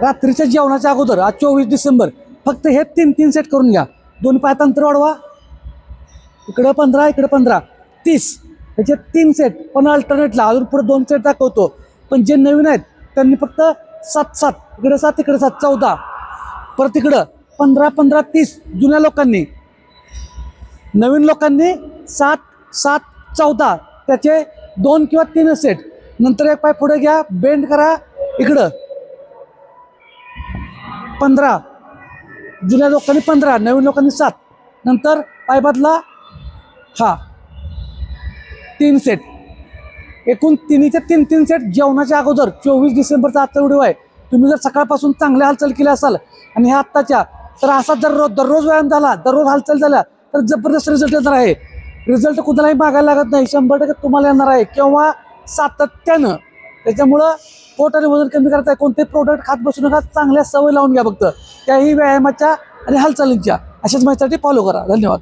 रात्रीच्या जेवणाच्या अगोदर आज 24 डिसेंबर फक्त हे 3 सेट करून घ्या. 2 पायात अंतर वाढवा. इकडं 15 इकडं 15 30 ह्याचे 3 सेट. पण अल्टरनेटला अजून पुढे 2 सेट दाखवतो. पण जे नवीन आहेत त्यांनी फक्त 7 इकडे 7 इकडे 7 14 परत इकडं 15 15 30. जुन्या लोकांनी, नवीन लोकांनी 7 7 14 त्याचे 2 किंवा 3 सेट. नंतर एक पाय पुढे घ्या, बेंड करा, इकडं 15. जुन्या लोकांनी 15, नवीन लोकांनी 7. नंतर पाय बदला, हा 3 सेट. एकूण 3चे 3 सेट जेवणाच्या अगोदर. 24 डिसेंबरचा आजचा व्हिडिओ आहे. तुम्ही जर सकाळपासून चांगल्या हालचाल केल्या असाल आणि ह्या आत्ताच्या, तर असा दररोज व्यायाम झाला, दररोज हालचाल झाल्या तर जबरदस्त रिझल्ट येणार आहे. रिझल्ट कुठलाही मागायला लागत नाही, 100% तुम्हाला येणार आहे किंवा सातत्यानं. त्याच्यामुळं पोट आणि वजन कमी करायचं आहे. कोणते प्रोडक्ट खात बसू नका, चांगल्या सवय लावून घ्या फक्त त्याही व्यायामाच्या आणि हालचालींच्या. अशाच माहितीसाठी फॉलो करा. धन्यवाद.